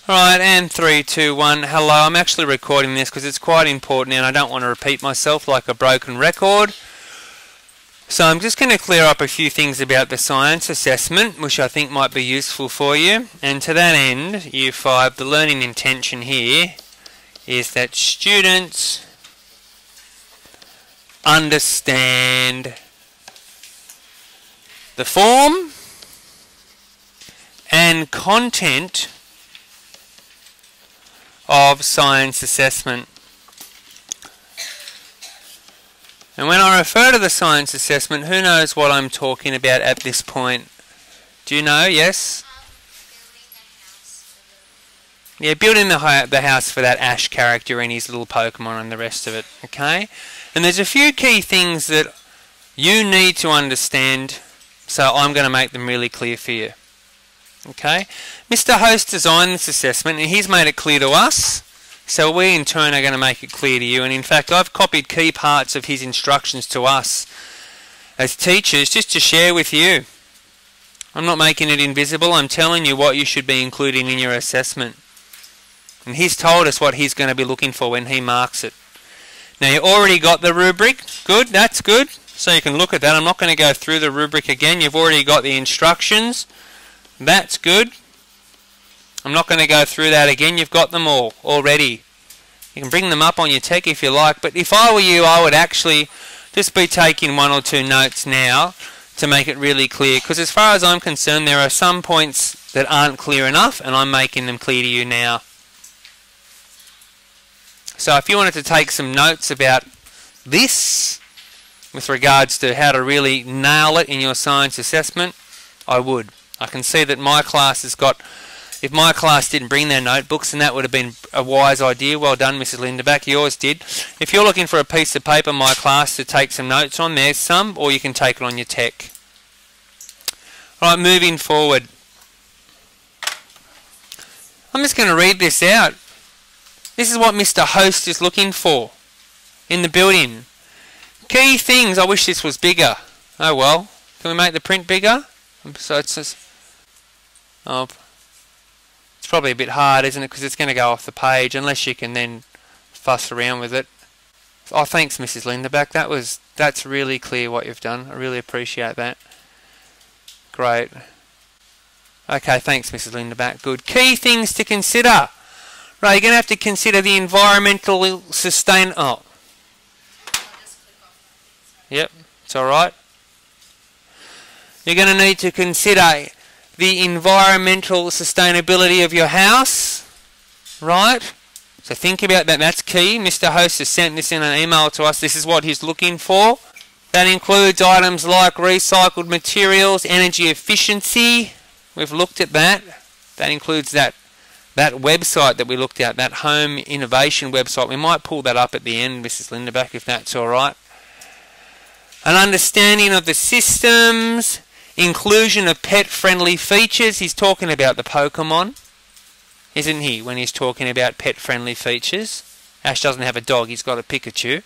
Right, and 3, 2, 1. Hello, I'm actually recording this because it's quite important and I don't want to repeat myself like a broken record. So I'm just going to clear up a few things about the science assessment, which I think might be useful for you. And to that end, Year 5, the learning intention here is that students understand the form and content of science assessment. And when I refer to the science assessment, who knows what I'm talking about at this point? Do you know? Yes? Yeah, building the house for that Ash character and his little Pokemon and the rest of it. Okay? And there's a few key things that you need to understand, so I'm going to make them really clear for you. Okay, Mr. Host designed this assessment and he's made it clear to us, so we in turn are going to make it clear to you. And in fact, I've copied key parts of his instructions to us as teachers just to share with you. I'm not making it invisible, I'm telling you what you should be including in your assessment. And he's told us what he's going to be looking for when he marks it. Now you already got the rubric, good, that's good, so you can look at that. I'm not going to go through the rubric again, you've already got the instructions. That's good. I'm not going to go through that again. You've got them all already. You can bring them up on your tech if you like. But if I were you, I would actually just be taking 1 or 2 notes now to make it really clear. Because as far as I'm concerned, there are some points that aren't clear enough, and I'm making them clear to you now. So if you wanted to take some notes about this, with regards to how to really nail it in your science assessment, I would. I can see that my class has got, if my class didn't bring their notebooks, and that would have been a wise idea. Well done, Mrs. Lindeback, yours did. If you're looking for a piece of paper, my class, to take some notes on, there's some, or you can take it on your tech. Alright, moving forward. I'm just going to read this out. This is what Mr. Host is looking for in the building. Key things. I wish this was bigger. Oh well. Can we make the print bigger? So it's just... Oh, it's probably a bit hard, isn't it? Because it's going to go off the page, unless you can then fuss around with it. Oh, thanks, Mrs. Lindeback. That's really clear what you've done. I really appreciate that. Great. Okay, thanks, Mrs. Lindeback. Good. Key things to consider. Right, you're going to have to consider the environmental sustain... Oh. Yep, it's alright. You're going to need to consider the environmental sustainability of your house, right? So think about that. That's key. Mr. Host has sent this in an email to us. This is what he's looking for. That includes items like recycled materials, energy efficiency. We've looked at that. That includes that website that we looked at, that home innovation website. We might pull that up at the end, Mrs. Lindeback, if that's all right. An understanding of the systems, inclusion of pet-friendly features. He's talking about the Pokemon, isn't he, when he's talking about pet-friendly features? Ash doesn't have a dog, he's got a Pikachu.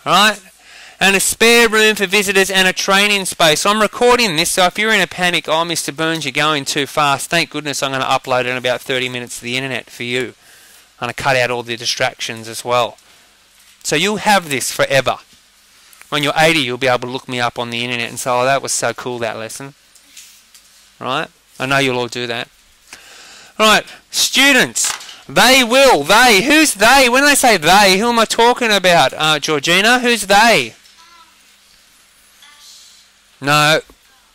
Alright? And a spare room for visitors and a training space. I'm recording this, so if you're in a panic, oh, Mr. Burns, you're going too fast, thank goodness I'm going to upload it in about 30 minutes to the internet for you. I'm going to cut out all the distractions as well. So you'll have this forever. When you're 80, you'll be able to look me up on the internet and say, oh, that was so cool, that lesson. Right? I know you'll all do that. Right, students. They will. They. Who's they? When I say they, who am I talking about? Georgina, who's they? No,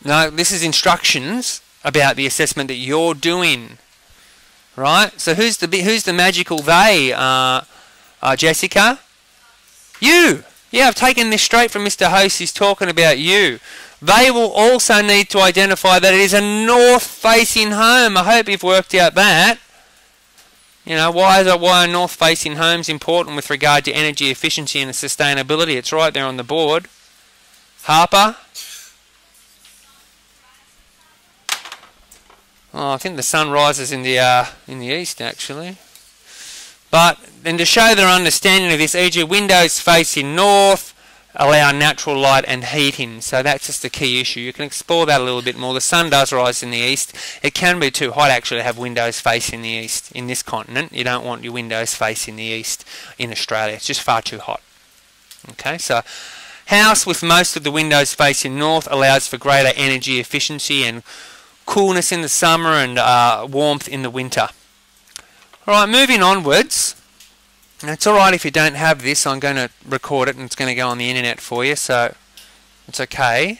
this is instructions about the assessment that you're doing. Right? So who's the magical they? Jessica? You! Yeah, I've taken this straight from Mr. Host. He's talking about you. They will also need to identify that it is a north-facing home. I hope you've worked out that. You know, why are north-facing homes important with regard to energy efficiency and sustainability? It's right there on the board. Harper? Oh, I think the sun rises in the east, actually. But then to show their understanding of this, e.g. windows facing north, allow natural light and heat in. So that's just the key issue. You can explore that a little bit more. The sun does rise in the east. It can be too hot actually to have windows facing the east in this continent. You don't want your windows facing the east in Australia. It's just far too hot. Okay, so house with most of the windows facing north allows for greater energy efficiency and coolness in the summer and warmth in the winter. Alright, moving onwards. Now, it's alright if you don't have this. I'm going to record it and it's going to go on the internet for you, so it's okay.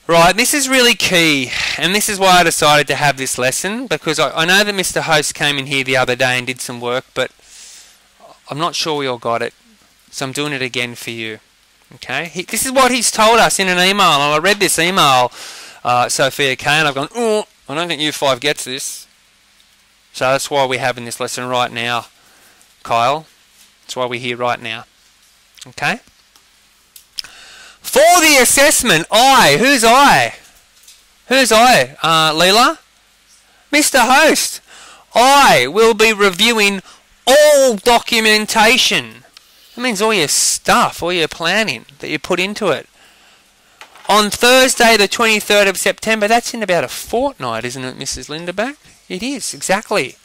Right, this is really key, and this is why I decided to have this lesson, because I know that Mr. Host came in here the other day and did some work, but I'm not sure we all got it, so I'm doing it again for you. Okay, this is what he's told us in an email, and I read this email, Sophia K, and I've gone, oh, I don't think U5 gets this. So that's why we're having this lesson right now, Kyle. That's why we're here right now. Okay? For the assessment, who's I? Who's I? Leela? Mr. Host, I will be reviewing all documentation. That means all your stuff, all your planning that you put into it. On Thursday the 23rd of September, that's in about a fortnight, isn't it, Mrs. Lindeback? It is, exactly.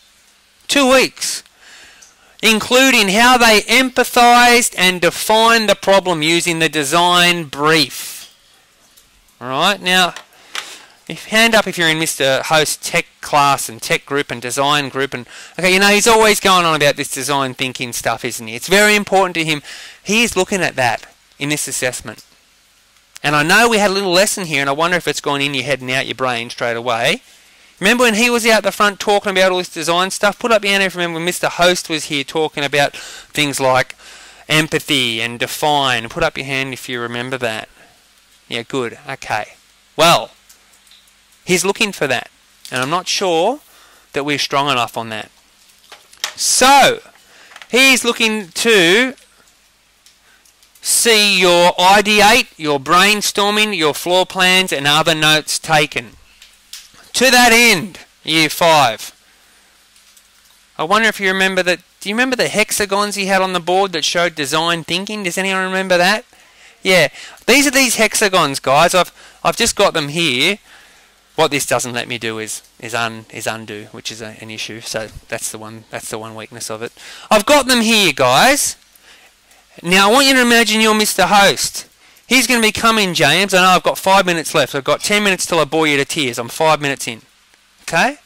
2 weeks. Including how they empathised and defined the problem using the design brief. Alright, now, hand up if you're in Mr. Host tech class and tech group and design group. And okay, you know, he's always going on about this design thinking stuff, isn't he? It's very important to him. He is looking at that in this assessment. And I know we had a little lesson here, and I wonder if it's gone in your head and out your brain straight away. Remember when he was out the front talking about all this design stuff? Put up your hand if you remember when Mr. Host was here talking about things like empathy and define. Put up your hand if you remember that. Yeah, good. Okay. Well, he's looking for that. And I'm not sure that we're strong enough on that. So, he's looking to see your ideate, your brainstorming, your floor plans and other notes taken. To that end, Year 5. I wonder if you remember that. Do you remember the hexagons he had on the board that showed design thinking? Does anyone remember that? Yeah. These are these hexagons, guys. I've just got them here. What this doesn't let me do is undo, which is an issue. So that's the one weakness of it. I've got them here, guys. Now I want you to imagine you're Mr. Host. He's going to be coming, James. I know I've got 5 minutes left. I've got 10 minutes till I bore you to tears. I'm 5 minutes in. Okay?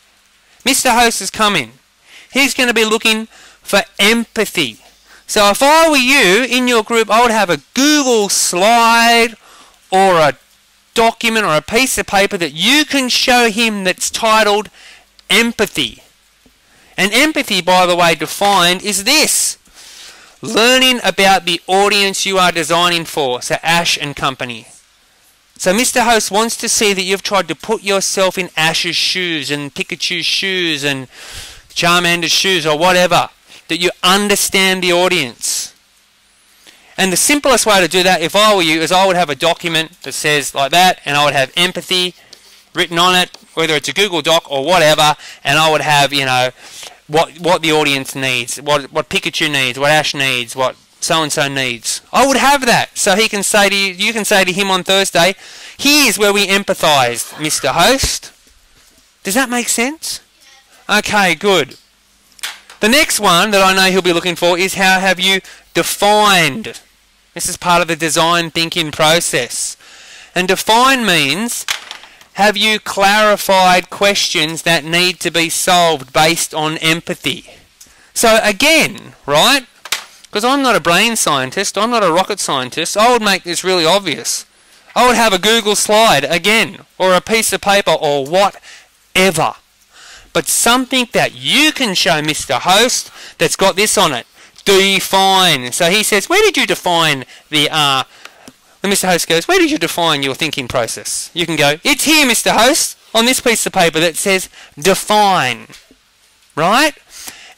Mr. Host is coming. He's going to be looking for empathy. So if I were you, in your group, I would have a Google slide or a document or a piece of paper that you can show him that's titled empathy. And empathy, by the way, defined is this. Learning about the audience you are designing for. So Ash and company. So Mr. Host wants to see that you've tried to put yourself in Ash's shoes and Pikachu's shoes and Charmander's shoes or whatever. That you understand the audience. And the simplest way to do that, if I were you, is I would have a document that says like that, and I would have empathy written on it, whether it's a Google Doc or whatever, and I would have, you know, what the audience needs, what Pikachu needs, what Ash needs, what so-and-so needs. I would have that, so he can say to you can say to him on Thursday, here's where we empathised, Mr. Host. Does that make sense? Okay, good. The next one that I know he'll be looking for is how have you defined. This is part of the design thinking process. And define means, have you clarified questions that need to be solved based on empathy? So again, right, because I'm not a brain scientist, I'm not a rocket scientist, I would make this really obvious. I would have a Google slide, again, or a piece of paper, or whatever. But something that you can show Mr. Host that's got this on it. Define. So he says, where did you define the Mr. Host goes, where did you define your thinking process? You can go, it's here, Mr. Host, on this piece of paper that says define. Right?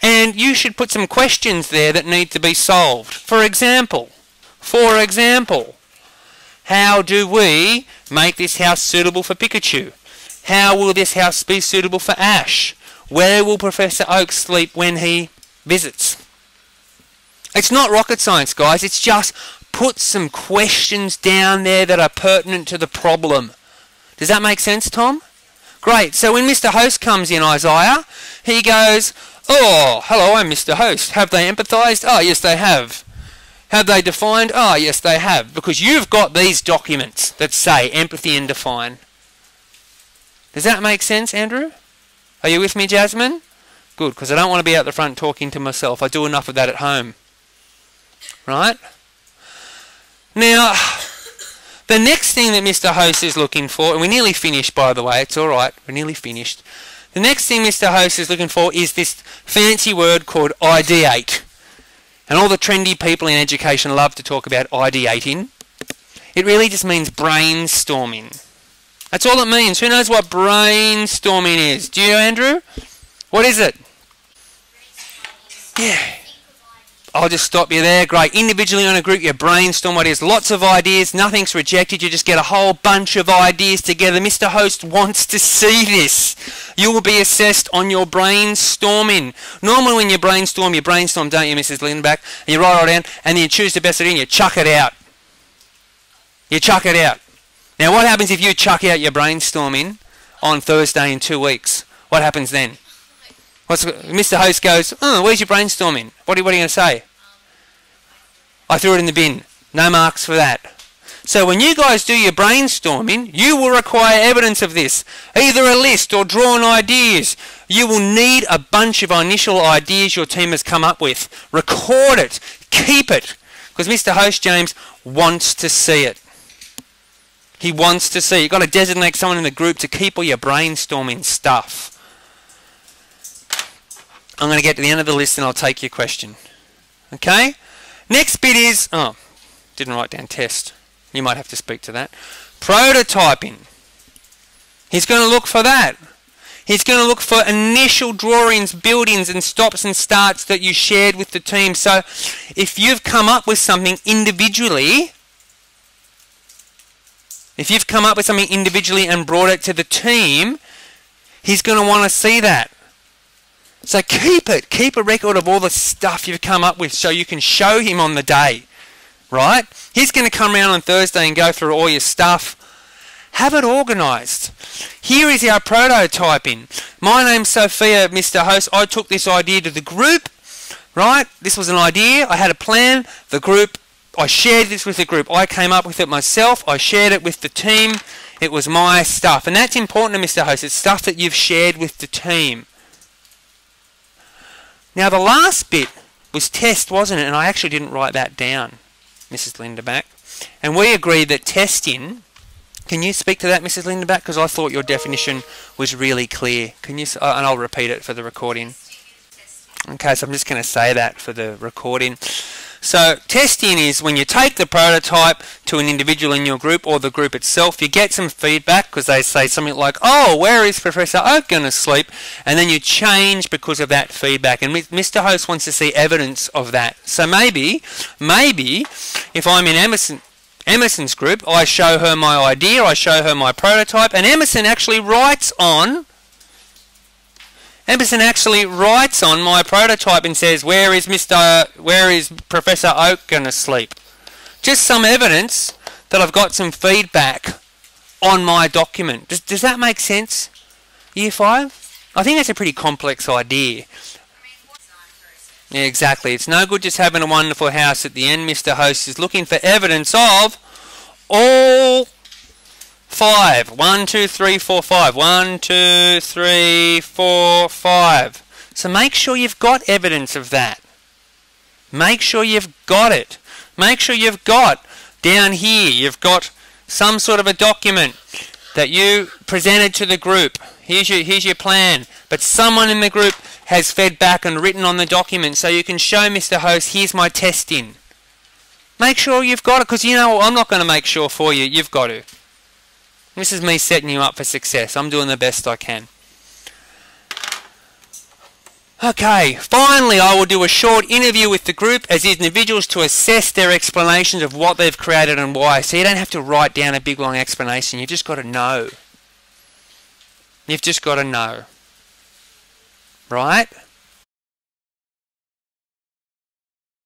And you should put some questions there that need to be solved. For example, how do we make this house suitable for Pikachu? How will this house be suitable for Ash? Where will Professor Oak sleep when he visits? It's not rocket science, guys. It's just put some questions down there that are pertinent to the problem. Does that make sense, Tom? Great. So when Mr. Host comes in, Isaiah, he goes, oh, hello, I'm Mr. Host. Have they empathized? Oh, yes, they have. Have they defined? Oh, yes, they have. Because you've got these documents that say empathy and define. Does that make sense, Andrew? Are you with me, Jasmine? Good, because I don't want to be out the front talking to myself. I do enough of that at home. Right? Now, the next thing that Mr. Host is looking for, and we're nearly finished, by the way. It's all right. We're nearly finished. The next thing Mr. Host is looking for is this fancy word called ideate. And all the trendy people in education love to talk about ideating. It really just means brainstorming. That's all it means. Who knows what brainstorming is? Do you, Andrew? What is it? Yeah. I'll just stop you there. Great. Individually on a group, you brainstorm ideas. Lots of ideas. Nothing's rejected. You just get a whole bunch of ideas together. Mr. Host wants to see this. You will be assessed on your brainstorming. Normally when you brainstorm, don't you, Mrs. Lindback? And you write it all down, and then you choose the best idea and you chuck it out. You chuck it out. Now what happens if you chuck out your brainstorming on Thursday in 2 weeks? What happens then? Mr. Host goes, oh, where's your brainstorming? What are you going to say? I threw it in the bin. No marks for that. So when you guys do your brainstorming, you will require evidence of this. Either a list or drawn ideas. You will need a bunch of initial ideas your team has come up with. Record it. Keep it. Because Mr. Host James wants to see it. He wants to see. You've got to designate someone in the group to keep all your brainstorming stuff. I'm going to get to the end of the list and I'll take your question. Okay? Next bit is... Oh, didn't write down test. You might have to speak to that. Prototyping. He's going to look for that. He's going to look for initial drawings, buildings and stops and starts that you shared with the team. So if you've come up with something individually... and brought it to the team, he's going to want to see that. So keep it. Keep a record of all the stuff you've come up with so you can show him on the day. Right? He's going to come around on Thursday and go through all your stuff. Have it organised. Here is our prototyping. My name's Sophia, Mr. Host. I took this idea to the group. Right? This was an idea. I had a plan. The group... I shared this with the group. I came up with it myself. I shared it with the team. It was my stuff. And that's important to Mr. Host. It's stuff that you've shared with the team. Now the last bit was test, wasn't it? And I actually didn't write that down, Mrs. Linderback. And we agreed that testing... Can you speak to that, Mrs. Linderback? Because I thought your definition was really clear. Can you? And I'll repeat it for the recording. Okay, so I'm just going to say that for the recording. So testing is when you take the prototype to an individual in your group or the group itself, you get some feedback because they say something like, oh, where is Professor Oak going to sleep? And then you change because of that feedback. And Mr. Host wants to see evidence of that. So maybe if I'm in Emerson's group, I show her my idea, I show her my prototype, and Emerson actually writes on my prototype and says, where is Professor Oak going to sleep? Just some evidence that I've got some feedback on my document. Does that make sense? Year 5? I think that's a pretty complex idea. Yeah, exactly. It's no good just having a wonderful house at the end. Mr. Host is looking for evidence of all 5. 1, 2, 3, 4, 5. 1, 2, 3, 4, 5. So make sure you've got evidence of that. Make sure you've got it. Make sure you've got down here, you've got some sort of a document that you presented to the group. Here's your plan. But someone in the group has fed back and written on the document so you can show Mr. Host, here's my testing. Make sure you've got it, because you know I'm not going to make sure for you. You've got to. This is me setting you up for success. I'm doing the best I can. Okay, finally I will do a short interview with the group as individuals to assess their explanations of what they've created and why. So you don't have to write down a big long explanation. You've just got to know. You've just got to know. Right?